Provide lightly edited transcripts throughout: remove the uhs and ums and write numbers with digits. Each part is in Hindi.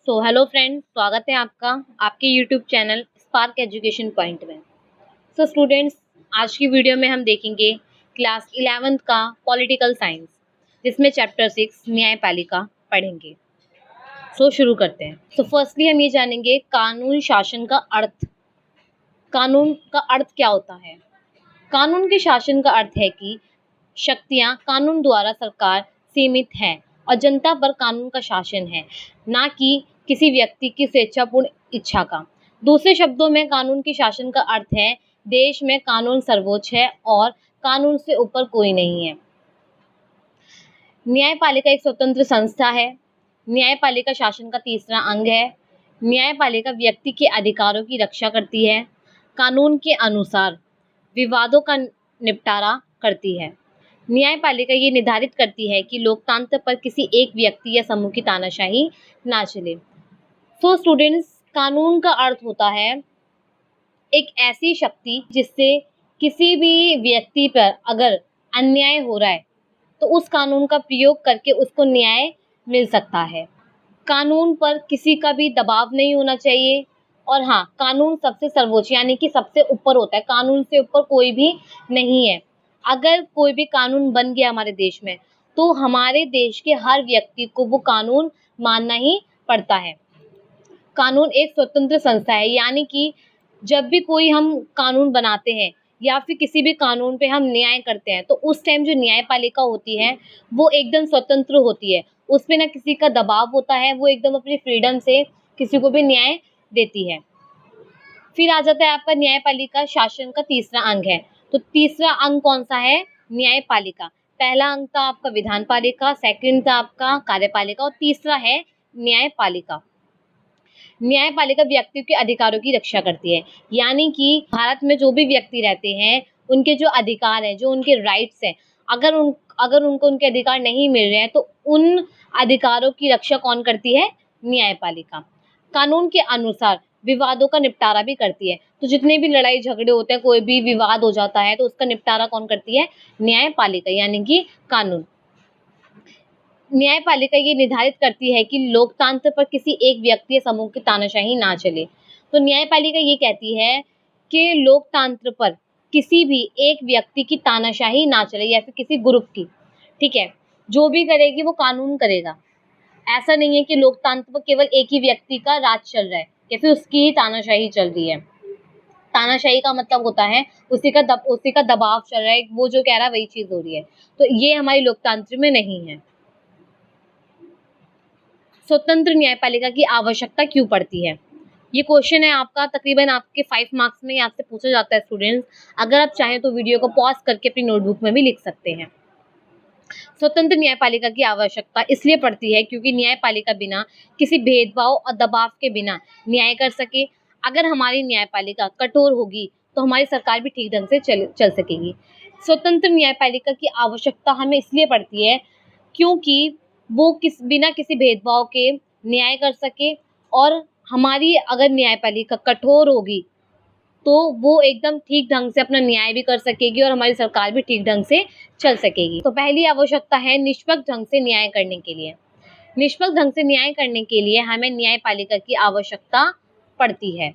हेलो फ्रेंड्स, स्वागत है आपका आपके YouTube channel spark education point में। स्टूडेंट्स, आज की वीडियो में हम देखेंगे क्लास 11th का पॉलिटिकल साइंस, जिसमें चैप्टर 6 न्यायपालिका पढ़ेंगे। शुरू करते हैं। फर्स्टली हम ये जानेंगे कानून शासन का अर्थ। कानून का अर्थ क्या होता है? कानून के शासन का अर्थ है कि शक्तियाँ कानून द्वारा सरकार सीमित है और जनता पर कानून का शासन है, ना कि किसी व्यक्ति की स्वेच्छापूर्ण इच्छा का। दूसरे शब्दों में कानून के शासन का अर्थ है देश में कानून सर्वोच्च है और कानून से ऊपर कोई नहीं है। न्यायपालिका एक स्वतंत्र संस्था है। न्यायपालिका शासन का तीसरा अंग है। न्यायपालिका व्यक्ति के अधिकारों की रक्षा करती है। कानून के अनुसार विवादों का निपटारा करती है। न्यायपालिका ये निर्धारित करती है कि लोकतंत्र पर किसी एक व्यक्ति या समूह की तानाशाही ना चले। स्टूडेंट्स, कानून का अर्थ होता है एक ऐसी शक्ति जिससे किसी भी व्यक्ति पर अगर अन्याय हो रहा है तो उस कानून का प्रयोग करके उसको न्याय मिल सकता है। कानून पर किसी का भी दबाव नहीं होना चाहिए और हाँ, कानून सबसे सर्वोच्च यानी कि सबसे ऊपर होता है। कानून से ऊपर कोई भी नहीं है। अगर कोई भी कानून बन गया हमारे देश में तो हमारे देश के हर व्यक्ति को वो कानून मानना ही पड़ता है। कानून एक स्वतंत्र संस्था है, यानी कि जब भी कोई हम कानून बनाते हैं या फिर किसी भी कानून पे हम न्याय करते हैं तो उस टाइम जो न्यायपालिका होती है वो एकदम स्वतंत्र होती है। उसमें ना किसी का दबाव होता है, वो एकदम अपनी फ्रीडम से किसी को भी न्याय देती है। फिर आ जाता है आपका न्यायपालिका शासन का तीसरा अंग है। तो तीसरा अंग कौन सा है? न्यायपालिका। पहला अंग था आपका विधानपालिका, सेकंड था आपका कार्यपालिका और तीसरा है न्यायपालिका। न्यायपालिका व्यक्ति के अधिकारों की रक्षा करती है, यानी कि भारत में जो भी व्यक्ति रहते हैं उनके जो अधिकार हैं, जो उनके राइट्स हैं, अगर उनको उनके अधिकार नहीं मिल रहे हैं तो उन अधिकारों की रक्षा कौन करती है? न्यायपालिका। कानून के अनुसार विवादों का निपटारा भी करती है। तो जितने भी लड़ाई झगड़े होते हैं, कोई भी विवाद हो जाता है तो उसका निपटारा कौन करती है? न्यायपालिका, यानी कि कानून। न्यायपालिका ये निर्धारित करती है कि लोकतंत्र पर किसी एक व्यक्ति या समूह की तानाशाही ना चले। तो न्यायपालिका ये कहती है कि लोकतंत्र पर किसी भी एक व्यक्ति की तानाशाही ना चले या फिर किसी ग्रुप की। ठीक है, जो भी करेगी वो कानून करेगा। ऐसा नहीं है कि लोकतंत्र पर केवल एक ही व्यक्ति का राज चल रहा है या फिर उसकी ही तानाशाही चल रही है। तानाशाही का मतलब होता है उसी का दबाव चल रहा है, वो जो कह रहा है वही चीज हो रही है। तो ये हमारी लोकतंत्र में नहीं है। स्वतंत्र न्यायपालिका की आवश्यकता क्यों पड़ती है? ये क्वेश्चन है आपका, तकरीबन आपके 5 मार्क्स में आपसे पूछा जाता है स्टूडेंट्स। अगर आप चाहें तो वीडियो को पॉज करके अपनी नोटबुक में भी लिख सकते हैं। स्वतंत्र न्यायपालिका की आवश्यकता इसलिए पड़ती है क्योंकि न्यायपालिका बिना किसी भेदभाव और दबाव के बिना न्याय कर सके। अगर हमारी न्यायपालिका कठोर होगी तो हमारी सरकार भी ठीक ढंग से चल सकेगी। स्वतंत्र न्यायपालिका की आवश्यकता हमें इसलिए पड़ती है क्योंकि वो बिना किसी भेदभाव के न्याय कर सके, और हमारी अगर न्यायपालिका कठोर होगी तो वो एकदम ठीक ढंग से अपना न्याय भी कर सकेगी और हमारी सरकार भी ठीक ढंग से चल सकेगी। तो पहली आवश्यकता है निष्पक्ष ढंग से न्याय करने के लिए। निष्पक्ष ढंग से न्याय करने के लिए हमें न्यायपालिका की आवश्यकता पड़ती है।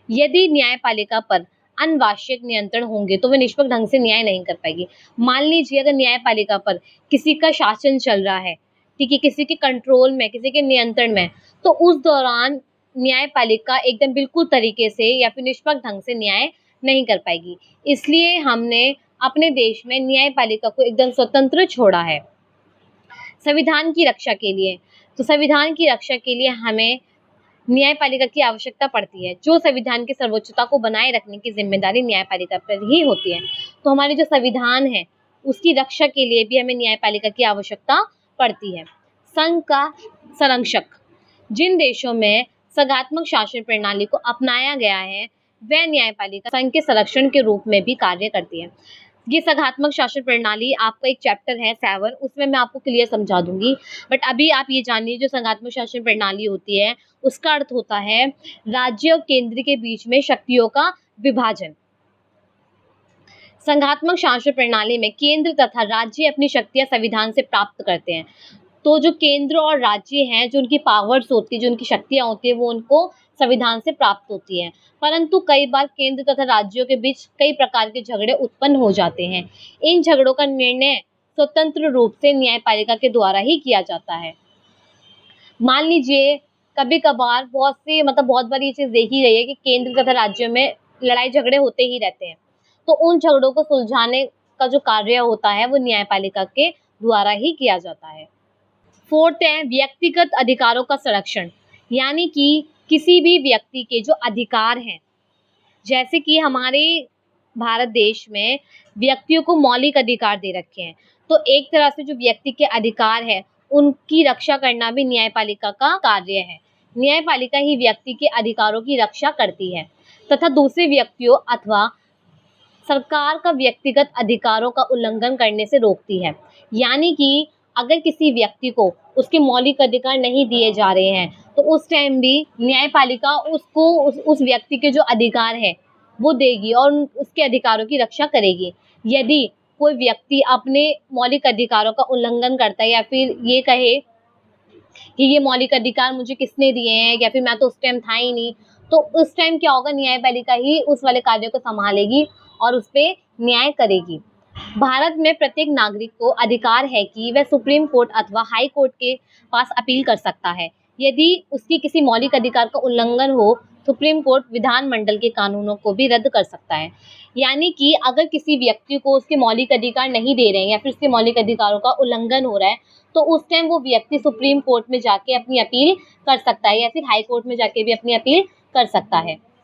यदि न्यायपालिका पर अनावश्यक नियंत्रण होंगे तो वह निष्पक्ष ढंग से न्याय नहीं कर पाएगी। मान लीजिए अगर न्यायपालिका पर किसी का शासन चल रहा है, ठीक है, किसी के कंट्रोल में, किसी के नियंत्रण में, तो उस दौरान न्यायपालिका एकदम बिल्कुल तरीके से या फिर निष्पक्ष ढंग से न्याय नहीं कर पाएगी। इसलिए हमने अपने देश में न्यायपालिका को एकदम स्वतंत्र छोड़ा है। संविधान की रक्षा के लिए, तो संविधान की रक्षा के लिए हमें न्यायपालिका की आवश्यकता पड़ती है। जो संविधान की सर्वोच्चता को बनाए रखने की जिम्मेदारी न्यायपालिका पर ही होती है। तो हमारी जो संविधान है उसकी रक्षा के लिए भी हमें न्यायपालिका की आवश्यकता पड़ती है। संघ का संरक्षक, जिन देशों में संघात्मक शासन प्रणाली को अपनाया गया है वह न्यायपालिका संघ के संरक्षण के रूप में भी कार्य करती है। ये संघात्मक शासन प्रणाली आपका एक चैप्टर है 7, उसमें मैं आपको क्लियर समझा दूंगी। बट अभी आप ये जानिए जो संघात्मक शासन प्रणाली होती है उसका अर्थ होता है राज्य और केंद्र के बीच में शक्तियों का विभाजन। संघात्मक शासन प्रणाली में केंद्र तथा राज्य अपनी शक्तियां संविधान से प्राप्त करते हैं। तो जो केंद्र और राज्य हैं, जो उनकी पावर्स होती है, जो उनकी शक्तियाँ होती है, वो उनको संविधान से प्राप्त होती हैं। परंतु कई बार केंद्र तथा राज्यों के बीच कई प्रकार के झगड़े उत्पन्न हो जाते हैं। इन झगड़ों का निर्णय स्वतंत्र रूप से न्यायपालिका के द्वारा ही किया जाता है। मान लीजिए कभी-कभार बहुत बार ये चीज़ देखी गई है कि केंद्र तथा राज्यों में लड़ाई झगड़े होते ही रहते हैं। तो उन झगड़ों को सुलझाने का जो कार्य होता है वो न्यायपालिका के द्वारा ही किया जाता है। फोर्थ है व्यक्तिगत अधिकारों का संरक्षण, यानी कि किसी भी व्यक्ति के जो अधिकार हैं, जैसे कि हमारे भारत देश में व्यक्तियों को मौलिक अधिकार दे रखे हैं, तो एक तरह से जो व्यक्ति के अधिकार है उनकी रक्षा करना भी न्यायपालिका का कार्य है। न्यायपालिका ही व्यक्ति के अधिकारों की रक्षा करती है तथा दूसरे व्यक्तियों अथवा सरकार का व्यक्तिगत अधिकारों का उल्लंघन करने से रोकती है। यानी कि अगर किसी व्यक्ति को उसके मौलिक अधिकार नहीं दिए जा रहे हैं तो उस टाइम भी न्यायपालिका उसको उस व्यक्ति के जो अधिकार है वो देगी और उसके अधिकारों की रक्षा करेगी। यदि कोई व्यक्ति अपने मौलिक अधिकारों का उल्लंघन करता है या फिर ये कहे कि ये मौलिक अधिकार मुझे किसने दिए हैं या फिर मैं तो उस टाइम था ही नहीं, तो उस टाइम क्या होगा, न्यायपालिका ही उस वाले कार्य को संभालेगी और उस पे न्याय करेगी। भारत में प्रत्येक नागरिक को अधिकार है कि वह सुप्रीम कोर्ट अथवा हाई कोर्ट के पास अपील कर सकता है। यदि उसकी किसी मौलिक अधिकार का उल्लंघन हो, सुप्रीम कोर्ट विधानमंडल के कानूनों को भी रद्द कर सकता है। यानी कि अगर किसी व्यक्ति को उसके मौलिक अधिकार नहीं दे रहे हैं या फिर उसके मौलिक अधिकारों का उल्लंघन हो रहा है, तो उस टाइम वो व्यक्ति सुप्रीम कोर्ट में जाके अपनी अपील कर सकता है या फिर हाई कोर्ट में जाके भी अपनी अपील कर सकता है।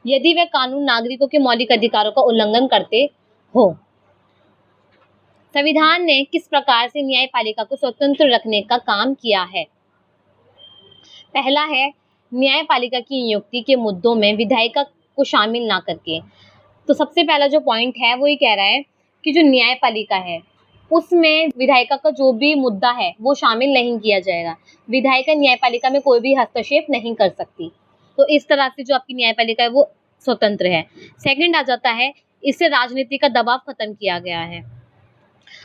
यदि वह कानून नागरिकों के मौलिक अधिकारों का उल्लंघन करते हो। संविधान ने किस प्रकार से न्यायपालिका को स्वतंत्र रखने का काम किया है? पहला है न्यायपालिका की नियुक्ति के मुद्दों में विधायिका को शामिल ना करके। तो सबसे पहला जो पॉइंट है वो ये कह रहा है कि जो न्यायपालिका है उसमें विधायिका का जो भी मुद्दा है वो शामिल नहीं किया जाएगा। विधायिका न्यायपालिका में कोई भी हस्तक्षेप नहीं कर सकती। तो इस तरह से जो आपकी न्यायपालिका है वो स्वतंत्र है। सेकंड आ जाता है, इससे राजनीति का दबाव खत्म किया गया है।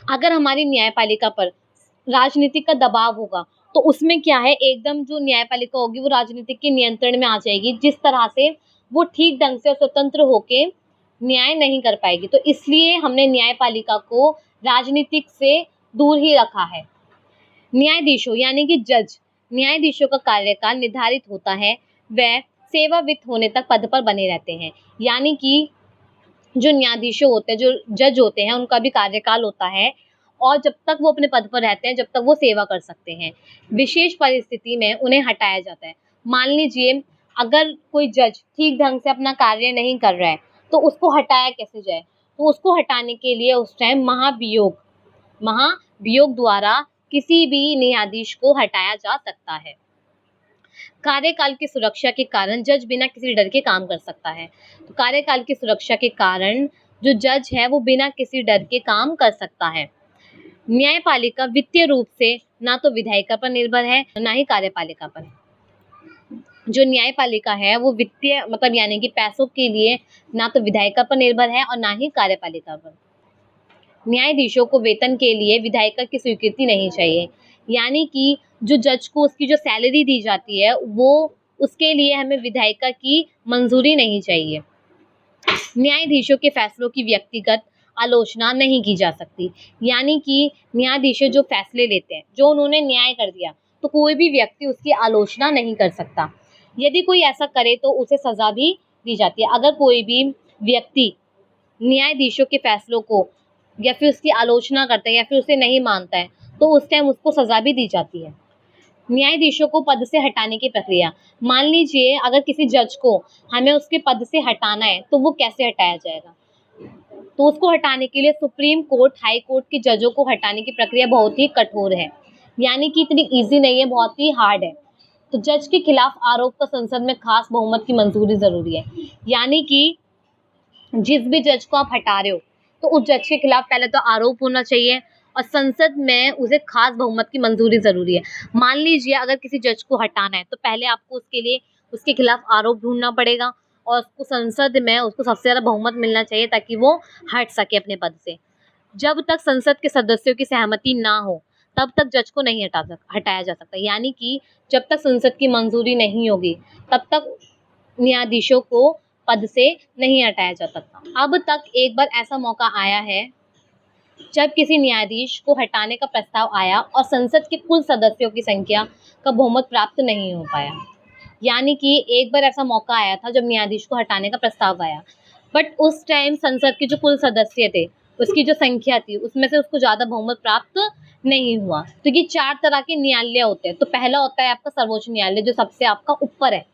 अगर हमारी न्यायपालिका पर राजनीतिक का दबाव होगा तो उसमें क्या है, एकदम जो न्यायपालिका होगी वो राजनीतिक के नियंत्रण में आ जाएगी, जिस तरह से वो ठीक ढंग से स्वतंत्र होके न्याय नहीं कर पाएगी। तो इसलिए हमने न्यायपालिका को राजनीतिक से दूर ही रखा है। न्यायाधीशों यानी कि जज, न्यायाधीशों का कार्यकाल निर्धारित होता है, वह सेवावित्त होने तक पद पर बने रहते हैं। यानी कि जो न्यायाधीशों होते हैं, जो जज होते हैं, उनका भी कार्यकाल होता है और जब तक वो अपने पद पर रहते हैं जब तक वो सेवा कर सकते हैं। विशेष परिस्थिति में उन्हें हटाया जाता है। मान लीजिए अगर कोई जज ठीक ढंग से अपना कार्य नहीं कर रहा है तो उसको हटाया कैसे जाए, तो उसको हटाने के लिए उस टाइम महाभियोग द्वारा किसी भी न्यायाधीश को हटाया जा सकता है। कार्यकाल की सुरक्षा के कारण जज बिना किसी डर के काम कर सकता है। तो कार्यकाल की सुरक्षा के कारण जो जज है वो बिना किसी डर के काम कर सकता है। न्यायपालिका वित्तीय रूप से ना तो विधायिका पर निर्भर है ना ही कार्यपालिका पर। जो न्यायपालिका है वो वित्तीय यानी कि पैसों के लिए ना तो विधायिका पर निर्भर है और ना ही कार्यपालिका पर। न्यायाधीशों को वेतन के लिए विधायिका की स्वीकृति नहीं चाहिए। यानी कि जो जज को उसकी जो सैलरी दी जाती है वो उसके लिए हमें विधायिका की मंजूरी नहीं चाहिए। न्यायाधीशों के फैसलों की व्यक्तिगत आलोचना नहीं की जा सकती। यानी कि न्यायाधीश जो फैसले लेते हैं, जो उन्होंने न्याय कर दिया, तो कोई भी व्यक्ति उसकी आलोचना नहीं कर सकता। यदि कोई ऐसा करे तो उसे सजा भी दी जाती है। अगर कोई भी व्यक्ति न्यायाधीशों के फैसलों को या फिर उसकी आलोचना करता है या फिर उसे नहीं मानता है तो उस टाइम उसको सजा भी दी जाती है। न्यायाधीशों को पद से हटाने की प्रक्रिया, मान लीजिए अगर किसी जज को हमें उसके पद से हटाना है तो वो कैसे हटाया जाएगा, तो उसको हटाने के लिए सुप्रीम कोर्ट, हाई कोर्ट के जजों को हटाने की प्रक्रिया बहुत ही कठोर है। यानी कि इतनी इजी नहीं है, बहुत ही हार्ड है। तो जज के खिलाफ आरोप का संसद में खास बहुमत की मंजूरी जरूरी है। यानी कि जिस भी जज को आप हटा रहे हो तो उस जज के खिलाफ पहले तो आरोप होना चाहिए और संसद में उसे खास बहुमत की मंजूरी जरूरी है। मान लीजिए अगर किसी जज को हटाना है तो पहले आपको उसके लिए उसके खिलाफ आरोप ढूंढना पड़ेगा और उसको संसद में उसको सबसे ज़्यादा बहुमत मिलना चाहिए ताकि वो हट सके अपने पद से। जब तक संसद के सदस्यों की सहमति ना हो तब तक जज को नहीं हटाया जा सकता। यानी कि जब तक संसद की मंजूरी नहीं होगी तब तक न्यायाधीशों को पद से नहीं हटाया जा सकता। अब तक एक बार ऐसा मौका आया है जब किसी न्यायाधीश को हटाने का प्रस्ताव आया और संसद के कुल सदस्यों की संख्या का बहुमत प्राप्त नहीं हो पाया। यानी कि एक बार ऐसा मौका आया था जब न्यायाधीश को हटाने का प्रस्ताव आया, बट उस टाइम संसद के जो कुल सदस्य थे उसकी जो संख्या थी उसमें से उसको ज़्यादा बहुमत प्राप्त नहीं हुआ। तो ये 4 तरह के न्यायालय होते हैं। तो पहला होता है आपका सर्वोच्च न्यायालय, जो सबसे आपका ऊपर है,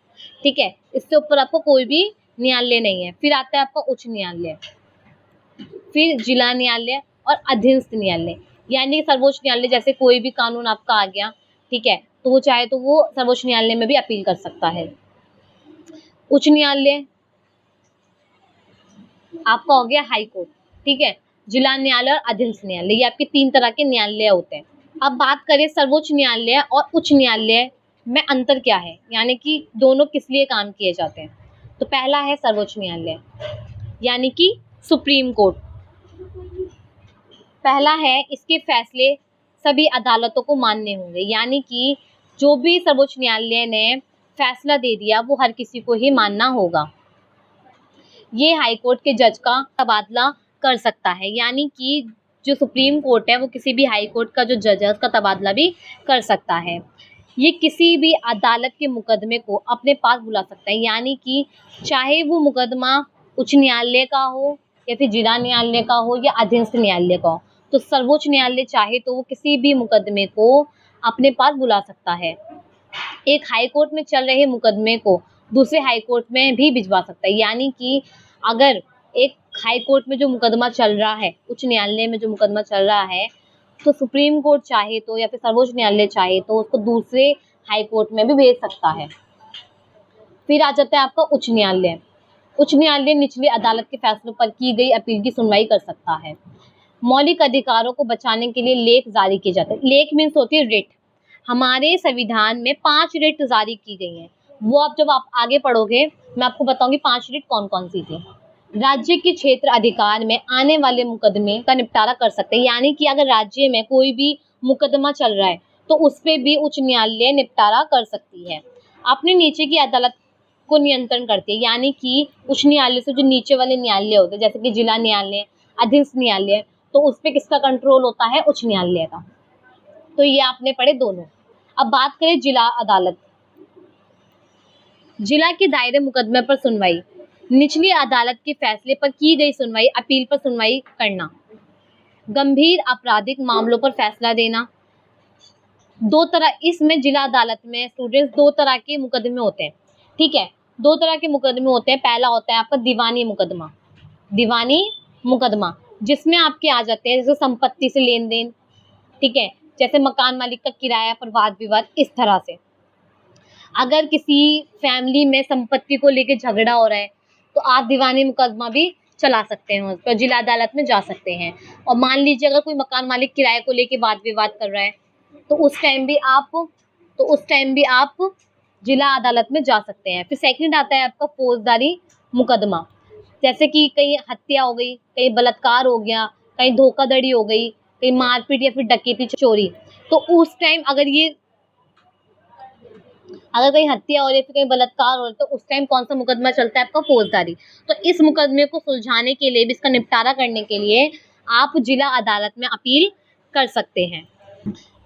ठीक है, इससे ऊपर आपको कोई भी न्यायालय नहीं है। फिर आता है आपका उच्च न्यायालय, फिर जिला न्यायालय और अधीनस्थ न्यायालय। यानी सर्वोच्च न्यायालय जैसे कोई भी कानून आपका आ गया, ठीक है, तो वो चाहे तो वो सर्वोच्च न्यायालय में भी अपील कर सकता है। उच्च न्यायालय आपका हो गया हाई कोर्ट, ठीक है, जिला न्यायालय और अधीनस्थ न्यायालय, ये आपके 3 तरह के न्यायालय होते हैं। अब बात करें सर्वोच्च न्यायालय और उच्च न्यायालय में अंतर क्या है, यानी कि दोनों किस लिए काम किए जाते हैं। तो पहला है सर्वोच्च न्यायालय, यानी कि सुप्रीम कोर्ट। पहला है, इसके फैसले सभी अदालतों को मान्य होंगे। यानी कि जो भी सर्वोच्च न्यायालय ने फैसला दे दिया वो हर किसी को ही मानना होगा। ये हाई कोर्ट के जज का तबादला कर सकता है। यानी कि जो सुप्रीम कोर्ट है वो किसी भी हाई कोर्ट का जो जज है उसका तबादला भी कर सकता है। ये किसी भी अदालत के मुकदमे को अपने पास बुला सकता है। यानी कि चाहे वो मुकदमा उच्च न्यायालय का हो या फिर जिला न्यायालय का हो या अधीनस्थ न्यायालय का हो, तो सर्वोच्च न्यायालय चाहे तो वो किसी भी मुकदमे को अपने पास बुला सकता है। एक हाई कोर्ट में चल रहे मुकदमे को दूसरे हाई कोर्ट में भी भिजवा सकता है। यानी कि अगर एक हाई कोर्ट में जो मुकदमा चल रहा है, उच्च न्यायालय में जो मुकदमा चल रहा है, तो सुप्रीम कोर्ट चाहे तो या फिर सर्वोच्च न्यायालय चाहे तो उसको दूसरे हाई कोर्ट में भी भेज सकता है। फिर आ जाता है आपका उच्च न्यायालय। उच्च न्यायालय निचली अदालत के फैसलों पर की गई अपील की सुनवाई कर सकता है। मौलिक अधिकारों को बचाने के लिए लेख जारी किए जाते हैं। लेख मीन्स होती है रिट। हमारे संविधान में 5 रिट जारी की गई हैं। वो आप जब आप आगे पढ़ोगे मैं आपको बताऊंगी 5 रिट कौन कौन सी थी। राज्य के क्षेत्र अधिकार में आने वाले मुकदमे का निपटारा कर सकते हैं। यानी कि अगर राज्य में कोई भी मुकदमा चल रहा है तो उस पे भी उच्च न्यायालय निपटारा कर सकती है। अपने नीचे की अदालत को नियंत्रण करती है। यानी कि उच्च न्यायालय से जो नीचे वाले न्यायालय होते हैं जैसे कि जिला न्यायालय, अधीनस्थ न्यायालय, तो उस पे किसका कंट्रोल होता है, उच्च न्यायालय का। तो ये आपने पढ़े दोनों। अब बात करें जिला अदालत। जिला के दायरे मुकदमे पर सुनवाई, निचली अदालत के फैसले पर की गई सुनवाई, अपील पर सुनवाई करना, गंभीर आपराधिक मामलों पर फैसला देना। 2 तरह इसमें जिला अदालत में स्टूडेंट्स 2 तरह के मुकदमे होते हैं, ठीक है, 2 तरह के मुकदमे होते हैं। पहला होता है आपका दीवानी मुकदमा। दीवानी मुकदमा जिसमें आपके आ जाते हैं जैसे संपत्ति से लेन देन, ठीक है, जैसे मकान मालिक का किराया पर वाद विवाद, इस तरह से। अगर किसी फैमिली में संपत्ति को लेके झगड़ा हो रहा है तो आप दीवानी मुकदमा भी चला सकते हैं, उस पर जिला अदालत में जा सकते हैं। और मान लीजिए अगर कोई मकान मालिक किराए को लेके वाद विवाद कर रहा है तो उस टाइम भी आप जिला अदालत में जा सकते हैं। फिर सेकंड आता है आपका फौजदारी मुकदमा, जैसे कि कहीं हत्या हो गई, कहीं बलात्कार हो गया, कहीं धोखाधड़ी हो गई, कहीं मारपीट या फिर डकैती चोरी, तो उस टाइम अगर कहीं हत्या हो रही है फिर कहीं बलात्कार हो रहा है तो उस टाइम कौन सा मुकदमा चलता है आपका, फौजदारी। तो इस मुकदमे को सुलझाने के लिए भी, इसका निपटारा करने के लिए आप जिला अदालत में अपील कर सकते हैं।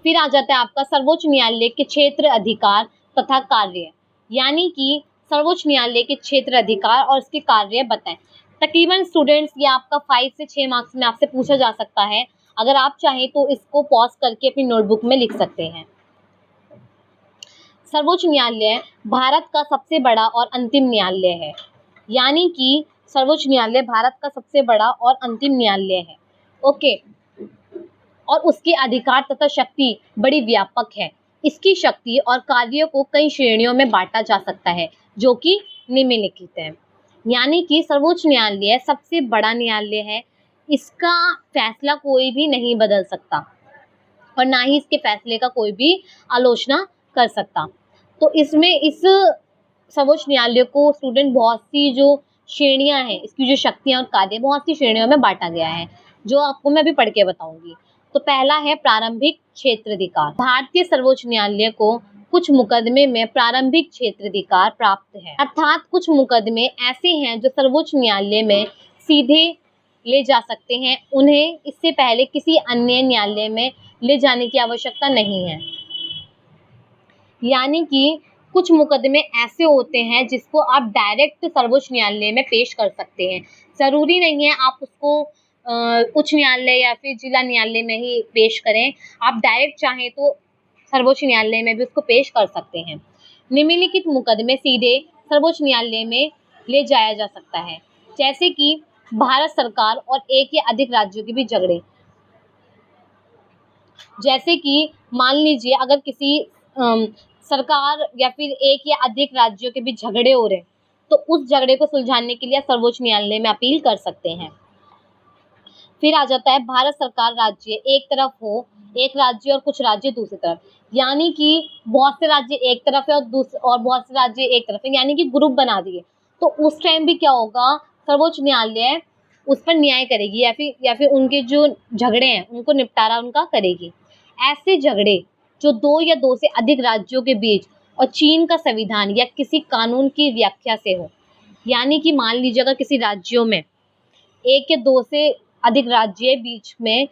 फिर आ जाता है आपका सर्वोच्च न्यायालय के क्षेत्र अधिकार तथा कार्य। यानी कि सर्वोच्च न्यायालय के क्षेत्र अधिकार और उसके कार्य बताएं। तकरीबन स्टूडेंट्स ये आपका 5 से 6 मार्क्स में आपसे पूछा जा सकता है। अगर आप चाहें तो इसको पॉज करके अपनी नोटबुक में लिख सकते हैं। सर्वोच्च न्यायालय भारत का सबसे बड़ा और अंतिम न्यायालय है। यानी कि सर्वोच्च न्यायालय भारत का सबसे बड़ा और अंतिम न्यायालय है, ओके। और उसके अधिकार तथा शक्ति बड़ी व्यापक है। इसकी शक्ति और कार्यों को कई श्रेणियों में बांटा जा सकता है जो कि निम्नलिखित है। यानी कि सर्वोच्च न्यायालय सबसे बड़ा न्यायालय है। इसका फैसला कोई भी नहीं बदल सकता और ना ही इसके फैसले का कोई भी आलोचना कर सकता। तो इसमें इस सर्वोच्च न्यायालय को स्टूडेंट बहुत सी जो श्रेणियां हैं, इसकी जो शक्तियां और कार्य बहुत सी श्रेणियों में बांटा गया है। जो आपको मैं अभी पढ़ के बताऊंगी। तो पहला है प्रारंभिक क्षेत्राधिकार। भारतीय सर्वोच्च न्यायालय को कुछ मुकदमे में प्रारंभिक क्षेत्राधिकार प्राप्त है, अर्थात कुछ मुकदमे ऐसे हैं जो सर्वोच्च न्यायालय में सीधे ले जा सकते हैं, उन्हें इससे पहले किसी अन्य न्यायालय में ले जाने की आवश्यकता नहीं है। यानी कि कुछ मुकदमे ऐसे होते हैं जिसको आप डायरेक्ट सर्वोच्च न्यायालय में पेश कर सकते हैं। जरूरी नहीं है आप उसको उच्च न्यायालय या फिर जिला न्यायालय में ही पेश करें, आप डायरेक्ट चाहें तो सर्वोच्च न्यायालय में भी उसको पेश कर सकते हैं। निम्नलिखित मुकदमे सीधे सर्वोच्च न्यायालय में ले जाया जा सकता है, जैसे कि भारत सरकार और एक या अधिक राज्यों के बीच झगड़े। जैसे कि मान लीजिए अगर किसी सरकार या फिर एक या अधिक राज्यों के बीच झगड़े हो रहे हैं, तो उस झगड़े को सुलझाने के लिए सर्वोच्च न्यायालय में अपील कर सकते हैं। फिर आ जाता है भारत सरकार राज्य एक तरफ हो, एक राज्य और कुछ राज्य दूसरी तरफ, यानी कि बहुत से राज्य एक तरफ है और बहुत से राज्य एक तरफ है, यानी कि ग्रुप बना दिए। तो उस टाइम भी क्या होगा, सर्वोच्च न्यायालय उस पर न्याय करेगी या फिर उनके जो झगड़े हैं उनको निपटारा उनका करेगी। ऐसे झगड़े जो दो या दो से अधिक राज्यों के बीच और चीन का संविधान या किसी कानून की व्याख्या से हो, यानी कि मान लीजिए अगर किसी राज्यों में एक या दो से अधिक राज्य बीच में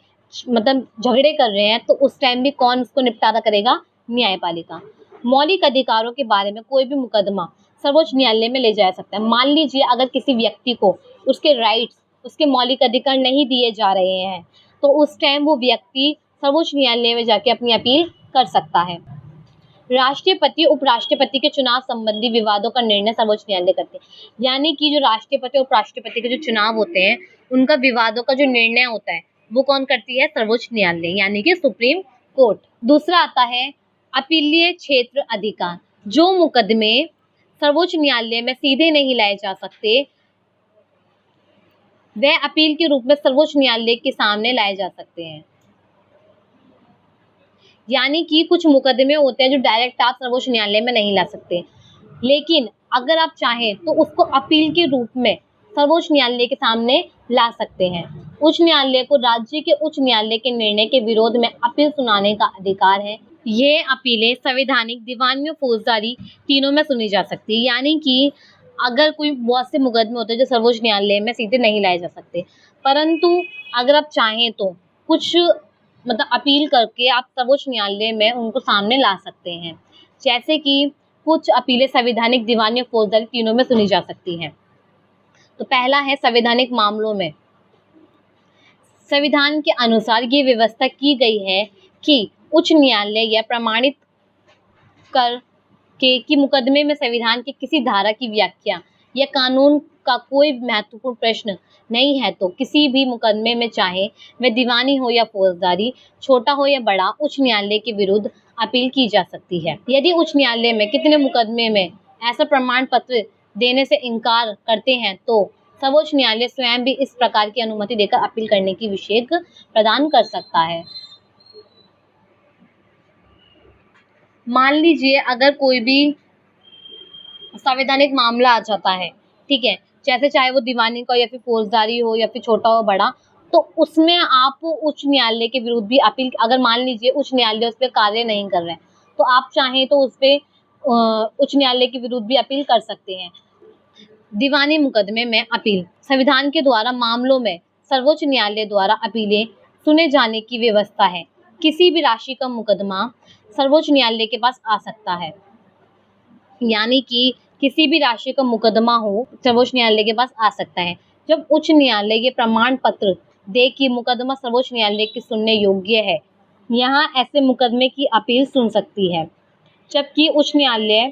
मतलब झगड़े कर रहे हैं, तो उस टाइम भी कौन उसको निपटारा करेगा, न्यायपालिका। मौलिक अधिकारों के बारे में कोई भी मुकदमा सर्वोच्च न्यायालय में ले जाया सकता है। मान लीजिए अगर किसी व्यक्ति को उसके राइट्स, उसके मौलिक अधिकार नहीं दिए जा रहे हैं, तो उस टाइम वो व्यक्ति सर्वोच्च न्यायालय में जाके अपनी अपील कर सकता है। राष्ट्रपति उपराष्ट्रपति के चुनाव संबंधी विवादों का निर्णय सर्वोच्च न्यायालय करते हैं, यानी कि जो राष्ट्रपति और उपराष्ट्रपति के जो चुनाव होते हैं उनका विवादों का जो निर्णय होता है वो कौन करती है, सर्वोच्च न्यायालय, यानी कि सुप्रीम कोर्ट। दूसरा आता है अपीलीय क्षेत्र अधिकार। जो मुकदमे सर्वोच्च न्यायालय में सीधे नहीं लाए जा सकते वह अपील के रूप में सर्वोच्च न्यायालय के सामने लाए जा सकते हैं। यानी कि कुछ मुकदमे होते हैं जो डायरेक्ट आप सर्वोच्च न्यायालय में नहीं ला सकते, लेकिन अगर आप चाहें तो उसको अपील के रूप में सर्वोच्च न्यायालय के सामने ला सकते हैं। उच्च न्यायालय को राज्य के उच्च न्यायालय के निर्णय के विरोध में अपील सुनाने का अधिकार है। ये अपीलें संवैधानिक, दीवानी और फौजदारी तीनों में सुनी जा सकती है। यानी कि अगर कोई बहुत से मुकदमे होते हैं जो सर्वोच्च न्यायालय में सीधे नहीं लाए जा सकते, परंतु अगर आप चाहें तो कुछ मतलब अपील करके आप सर्वोच्च न्यायालय में उनको सामने ला सकते हैं। जैसे कि कुछ अपीलें संवैधानिक, दीवानी और फौजदारी तीनों में सुनी जा सकती हैं। तो पहला है संवैधानिक मामलों में। संविधान के अनुसार ये व्यवस्था की गई है कि उच्च न्यायालय यह प्रमाणित कर के कि मुकदमे में संविधान की किसी धारा की व्याख्या या कानून का कोई महत्वपूर्ण प्रश्न नहीं है, तो किसी भी मुकदमे में चाहे वह दीवानी हो या फौजदारी, छोटा हो या बड़ा, उच्च न्यायालय के विरुद्ध अपील की जा सकती है। यदि उच्च न्यायालय में कितने मुकदमे में ऐसा प्रमाण पत्र देने से इनकार करते हैं, तो सर्वोच्च न्यायालय स्वयं भी इस प्रकार की अनुमति देकर अपील करने की विशेष प्रदान कर सकता है। मान लीजिए अगर कोई भी संवैधानिक मामला आ जाता है, ठीक है, जैसे चाहे वो दीवानी का या फिर फौजदारी हो या फिर छोटा हो बड़ा, तो उसमें आप उच्च न्यायालय के विरुद्ध भी अपील, अगर मान लीजिए उच्च न्यायालय उस पर कार्य नहीं कर रहे हैं, तो आप चाहें तो उस पर उच्च न्यायालय के विरुद्ध भी अपील कर सकते हैं। दीवानी मुकदमे में अपील। संविधान के द्वारा मामलों में सर्वोच्च न्यायालय द्वारा अपीलें सुने जाने की व्यवस्था है। किसी भी राशि का मुकदमा सर्वोच्च न्यायालय के पास आ सकता है, यानी कि किसी भी राशि का मुकदमा हो सर्वोच्च न्यायालय के पास आ सकता है जब उच्च न्यायालय ये प्रमाण पत्र दे कि मुकदमा सर्वोच्च न्यायालय के सुनने योग्य है। यहाँ ऐसे मुकदमे की अपील सुन सकती है, जबकि उच्च न्यायालय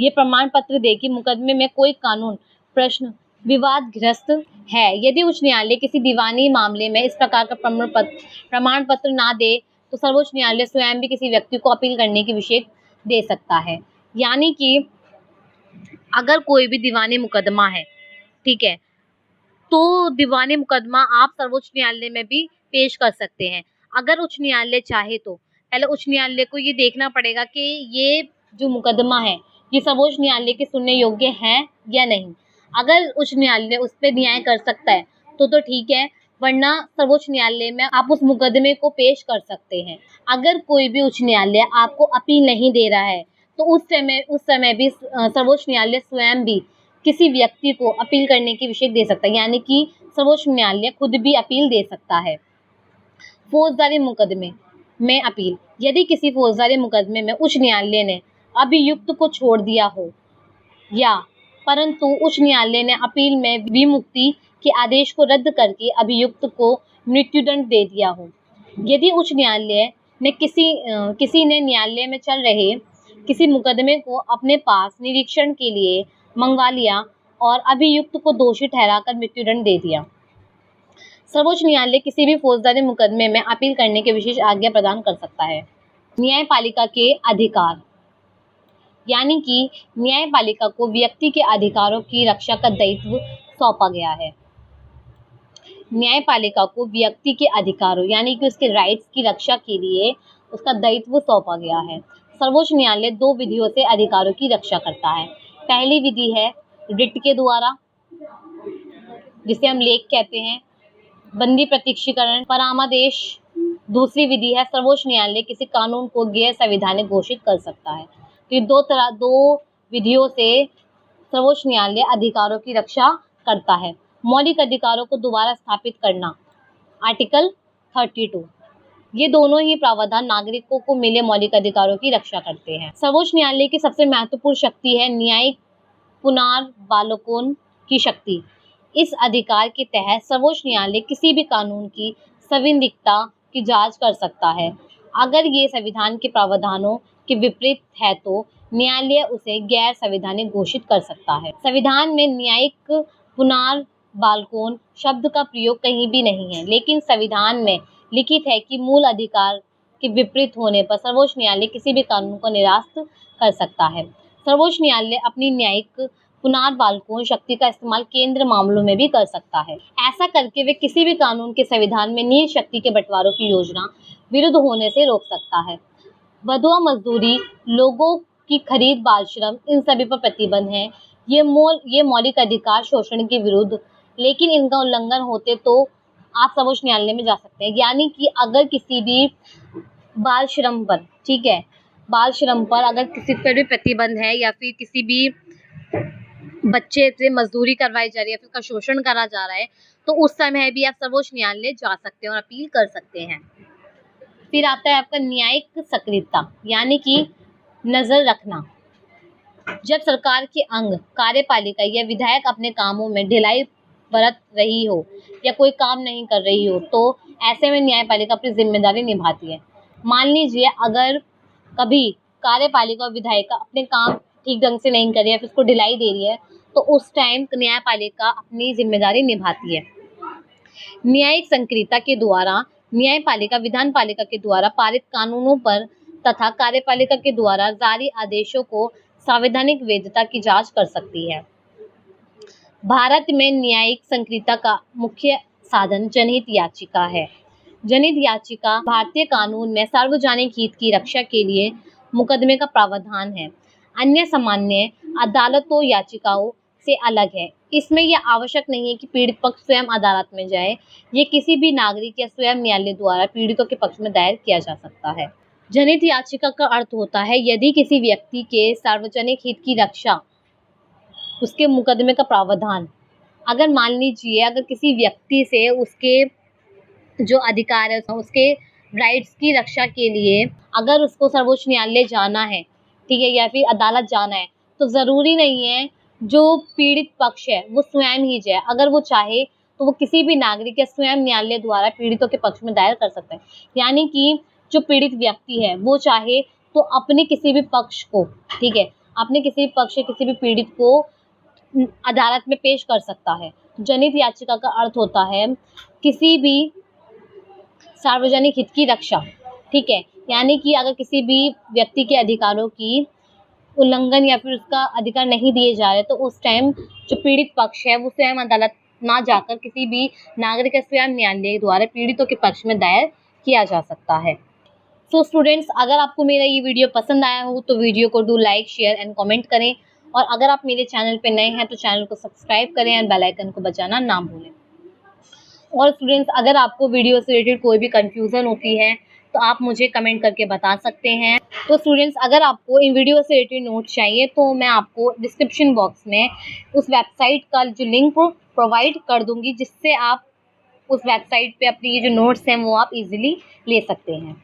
ये प्रमाण पत्र दे कि मुकदमे में कोई कानून प्रश्न विवादग्रस्त है। यदि उच्च न्यायालय किसी दीवानी मामले में इस प्रकार का प्रमाण पत्र ना दे, तो सर्वोच्च न्यायालय स्वयं भी किसी व्यक्ति को अपील करने की विशेष दे सकता है। यानी कि अगर कोई भी दीवानी मुकदमा है, ठीक है, तो दीवानी मुकदमा आप सर्वोच्च न्यायालय में भी पेश कर सकते हैं। अगर उच्च न्यायालय चाहे तो पहले उच्च न्यायालय को ये देखना पड़ेगा कि ये जो मुकदमा है ये सर्वोच्च न्यायालय के सुनने योग्य है या नहीं। अगर उच्च न्यायालय उस पर न्याय कर सकता है तो ठीक है, वरना सर्वोच्च न्यायालय में आप उस मुकदमे को पेश कर सकते हैं। अगर कोई भी उच्च न्यायालय आपको अपील नहीं दे रहा है तो उस समय भी सर्वोच्च न्यायालय स्वयं भी किसी व्यक्ति को अपील करने की विशेष दे सकता है, यानी कि सर्वोच्च न्यायालय खुद भी अपील दे सकता है। फौजदारी मुकदमे में अपील। यदि किसी फौजदारी मुकदमे में उच्च न्यायालय ने अभियुक्त को छोड़ दिया हो या परंतु उच्च न्यायालय ने अपील में विमुक्ति के आदेश को रद्द करके अभियुक्त को मृत्युदंड दे दिया हो। यदि उच्च न्यायालय ने किसी ने न्यायालय में चल रहे किसी मुकदमे को अपने पास निरीक्षण के लिए मंगवा लिया और अभियुक्त को दोषी ठहराकर मृत्युदंड दे दिया। सर्वोच्च न्यायालय किसी भी फौजदारी मुकदमे में अपील करने की विशेष आज्ञा प्रदान कर सकता है। न्यायपालिका के अधिकार, यानी कि न्यायपालिका को व्यक्ति के अधिकारों की रक्षा का दायित्व सौंपा गया है। न्यायपालिका को व्यक्ति के अधिकारों यानी कि उसके राइट्स की रक्षा के लिए उसका दायित्व सौंपा गया है। सर्वोच्च न्यायालय 2 विधियों से अधिकारों की रक्षा करता है। पहली विधि है रिट के द्वारा, जिसे हम लेख कहते हैं, बंदी प्रत्यक्षीकरण, परामर्श। दूसरी विधि है सर्वोच्च न्यायालय किसी कानून को गैर संवैधानिक घोषित कर सकता है। तो ये दो विधियों से सर्वोच्च न्यायालय अधिकारों की रक्षा करता है। मौलिक अधिकारों को दोबारा स्थापित करना, आर्टिकल 32। ये दोनों ही प्रावधान नागरिकों को मिले मौलिक अधिकारों की रक्षा करते हैं। सर्वोच्च न्यायालय की सबसे महत्वपूर्ण शक्ति है न्यायिक पुनर्वालोकन की शक्ति। इस अधिकार के तहत सर्वोच्च न्यायालय किसी भी कानून की संवैधानिकता की जांच कर सकता है। अगर ये संविधान के प्रावधानों के विपरीत है तो न्यायालय उसे गैर संवैधानिक घोषित कर सकता है। संविधान में न्यायिक पुनर्वालोकन शब्द का प्रयोग कहीं भी नहीं है, लेकिन संविधान में लिखित है कि मूल अधिकार के विपरीत होने पर सर्वोच्च न्यायालय किसी भी कानून को निरस्त कर सकता है। सर्वोच्च न्यायालय अपनी न्यायिक पुनर्वालोकन शक्ति का इस्तेमाल केंद्र मामलों में भी कर सकता है। ऐसा करके वे किसी भी कानून के संविधान में निहित शक्ति के बंटवारों की योजना विरुद्ध होने से रोक सकता है। बंधुआ मजदूरी, लोगों की खरीद, बाल श्रम, इन सभी पर प्रतिबंध है। ये मौलिक अधिकार शोषण के विरुद्ध, लेकिन इनका उल्लंघन होते तो आप सर्वोच्च न्यायालय में जा सकते हैं। यानी कि अगर किसी भी बाल श्रम पर, ठीक है, बाल श्रम पर अगर किसी पर भी प्रतिबंध है या फिर किसी भी बच्चे से मजदूरी करवाई जा रही है, फिर उसका शोषण करा जा रहा है, तो उस समय भी आप सर्वोच्च न्यायालय जा सकते हैं और अपील कर सकते हैं। फिर आता है आपका न्यायिक सक्रियता, यानी कि नजर रखना। जब सरकार के अंग, कार्यपालिका या विधायक अपने कामों में ढिलाई बरत रही हो या कोई काम नहीं कर रही हो, तो ऐसे में न्यायपालिका अपनी जिम्मेदारी निभाती है। मान लीजिए अगर कभी कार्यपालिका और विधायिका अपने काम ठीक ढंग से नहीं कर रही है, फिर उसको ढिलाई दे रही है, तो उस टाइम न्यायपालिका अपनी जिम्मेदारी निभाती है। न्यायिक सक्रियता के द्वारा न्यायपालिका विधानपालिका के द्वारा पारित कानूनों पर तथा कार्यपालिका के द्वारा जारी आदेशों को संवैधानिक वैधता की जांच कर सकती है। भारत में न्यायिक सक्रियता का मुख्य साधन जनहित याचिका है। जनहित याचिका भारतीय कानून में सार्वजनिक हित की रक्षा के लिए मुकदमे का प्रावधान है। अन्य सामान्य अदालतों याचिकाओं से अलग है। इसमें यह आवश्यक नहीं है कि पीड़ित पक्ष स्वयं अदालत में जाए। ये किसी भी नागरिक या स्वयं न्यायालय द्वारा पीड़ितों के पक्ष में दायर किया जा सकता है। जनहित याचिका का अर्थ होता है यदि किसी व्यक्ति के सार्वजनिक हित की रक्षा उसके मुकदमे का प्रावधान, अगर मान लीजिए अगर किसी व्यक्ति से उसके जो अधिकार है, उसके राइट्स की रक्षा के लिए अगर उसको सर्वोच्च न्यायालय जाना है, ठीक है, या फिर अदालत जाना है, तो ज़रूरी नहीं है जो पीड़ित पक्ष है वो स्वयं ही जाए। अगर वो चाहे तो वो किसी भी नागरिक या स्वयं न्यायालय द्वारा पीड़ितों के पक्ष में दायर कर सकते हैं। यानी कि जो पीड़ित व्यक्ति है वो चाहे तो अपने किसी भी पक्ष को, ठीक है, अपने किसी भी पक्ष किसी भी पीड़ित को अदालत में पेश कर सकता है। जनहित याचिका का अर्थ होता है किसी भी सार्वजनिक हित की रक्षा, ठीक है, यानी कि अगर किसी भी व्यक्ति के अधिकारों की उल्लंघन या फिर उसका अधिकार नहीं दिए जा रहे, तो उस टाइम जो पीड़ित पक्ष है वो स्वयं अदालत ना जाकर किसी भी नागरिक या स्वयं न्यायालय द्वारा पीड़ितों के पक्ष में दायर किया जा सकता है। तो स्टूडेंट्स, अगर आपको मेरा ये वीडियो पसंद आया हो तो वीडियो को do like, share and comment करें, और अगर आप मेरे चैनल पे नए हैं तो चैनल को सब्सक्राइब करें एंड बेल आइकन को बजाना ना भूलें। और स्टूडेंट्स, अगर आपको वीडियो से रिलेटेड कोई भी कंफ्यूजन होती है तो आप मुझे कमेंट करके बता सकते हैं। तो स्टूडेंट्स, अगर आपको इन वीडियो से रिलेटेड नोट्स चाहिए तो मैं आपको डिस्क्रिप्शन बॉक्स में उस वेबसाइट का जो लिंक प्रोवाइड कर दूंगी, जिससे आप उस वेबसाइट पे अपनी ये जो नोट्स हैं वो आप इजीली ले सकते हैं।